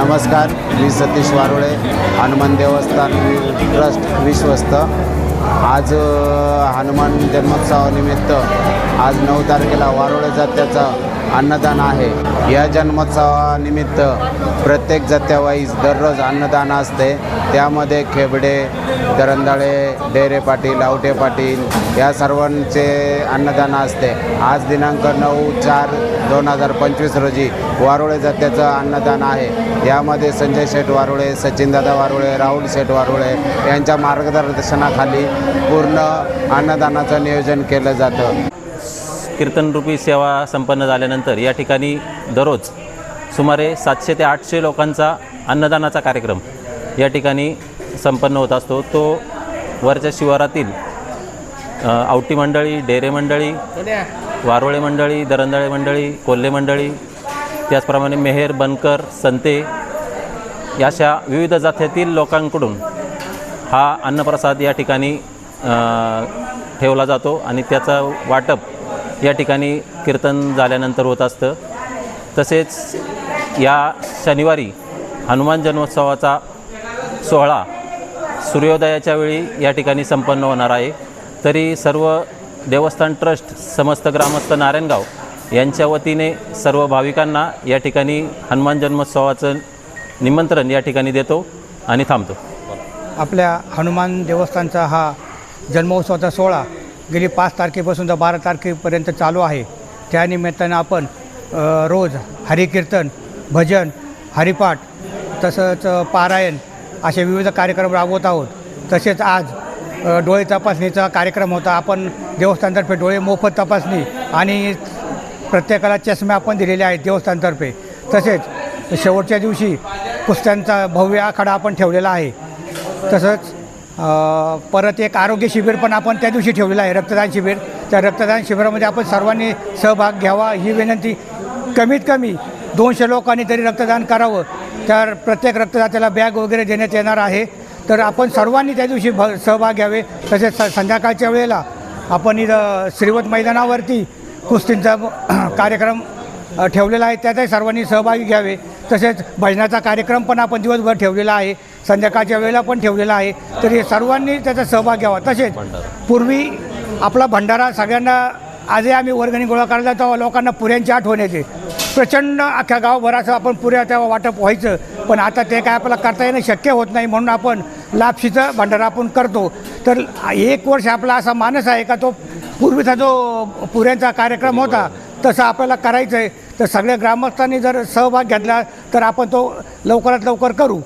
नमस्कार, मी सतीश वारुळे, हनुमान देवस्थान ट्रस्ट विश्वस्त। आज हनुमान जन्मोत्सवानिमित्त आज 9 तारखेला वारुळे जत्याचा अन्नदान आहे। या जन्मोत्सवानिमित्त प्रत्येक जत्यावाईज दररोज अन्नदान असते। त्यामध्ये खेबडे, दरंदाळे, डेरे पाटील, आवटे पाटील या सर्वांचे अन्नदान असते। आज दिनांक 9/4/2025 रोजी वारुळे जत्याचं अन्नदान आहे। यामध्ये संजय शेठ वारुळे, सचिनदादा वारुळे, राहुल शेठ वारुळे यांच्या मार्गदर्शनाखाली पूर्ण अन्नदानाचं नियोजन केलं जातं। कीर्तनरूपी सेवा संपन्न झाल्यानंतर या ठिकाणी दररोज सुमारे 700 ते 800 लोकांचा अन्नदानाचा कार्यक्रम या ठिकाणी संपन्न होत असतो। तो वरच्या शिवारातील आवटी मंडळी, डेरे मंडळी, वारुळे मंडळी, दरंदाळे मंडळी, कोल्हे मंडळी, त्याचप्रमाणे मेहेर, बनकर, संते याशा विविध जात्यातील लोकांकडून हा अन्नप्रसाद या ठिकाणी ठेवला जातो आणि त्याचा वाटप या ठिकाणी कीर्तन झाल्यानंतर होत असतं। तसेच या शनिवारी हनुमान जन्मोत्सवाचा सोहळा सूर्योदयाच्या वेळी या ठिकाणी संपन्न होणार आहे। तरी सर्व देवस्थान ट्रस्ट, समस्त ग्रामस्थ नारायणगाव यांच्या वतीने सर्व भाविकांना या ठिकाणी हनुमान जन्मोत्सवाचं निमंत्रण या ठिकाणी देतो आणि थांबतो। आपल्या हनुमान देवस्थानचा हा जन्मोत्सवाचा सोहळा गेली 5 तारखेपासून तर 12 तारखेपर्यंत चालू आहे। त्यानिमित्तानं आपण रोज हरिकीर्तन, भजन, हरिपाठ तसंच पारायण असे विविध कार्यक्रम राबवत आहोत। तसेच आज डोळे तपासणीचा कार्यक्रम होता। आपण देवस्थानतर्फे डोळे मोफत तपासणी आणि प्रत्येकाला चष्मे आपण दिलेले आहेत देवस्थानतर्फे। तसेच शेवटच्या दिवशी कुस्त्यांचा भव्य आखाडा आपण ठेवलेला आहे। तसंच परत एक आरोग्य शिबिर पण आपण त्या दिवशी ठेवलेलं आहे, रक्तदान शिबिर। त्या रक्तदान शिबिरामध्ये आपण सर्वांनी सहभाग घ्यावा ही विनंती। कमीत कमी 200 लोकांनी तरी रक्तदान करावं। तर प्रत्येक रक्तदात्याला बॅग वगैरे देण्यात येणार आहे। तर आपण सर्वांनी त्या दिवशी सहभाग घ्यावे। तसेच संध्याकाळच्या वेळेला आपण इथं श्रीवत मैदानावरती कुस्तींचा कार्यक्रम ठेवलेला आहे, त्यातही सर्वांनी सहभागी घ्यावे। तसेच भजनाचा कार्यक्रम पण आपण दिवसभर ठेवलेला आहे, संध्याकाळच्या वेळेला पण ठेवलेला आहे। तर हे सर्वांनी त्याचा सहभाग घ्यावा। तसेच पूर्वी आपला भंडारा सगळ्यांना आजही आम्ही वर्गणी गोळा करायला तेव्हा लोकांना पुऱ्यांची आठवण येते। प्रचंड अख्ख्या गावभराचं आपण पुऱ्या तेव्हा वाटप व्हायचं, पण आता ते काय आपल्याला करता येणं शक्य होत नाही, म्हणून आपण लापशीचं भंडारा आपण करतो। तर 1 वर्ष आपला असा मानस आहे का तो पूर्वीचा जो पुऱ्यांचा कार्यक्रम होता तसं आपल्याला करायचं आहे। तर सगळ्या ग्रामस्थांनी जर सहभाग घेतला तर आपण तो लवकरात लवकर करू।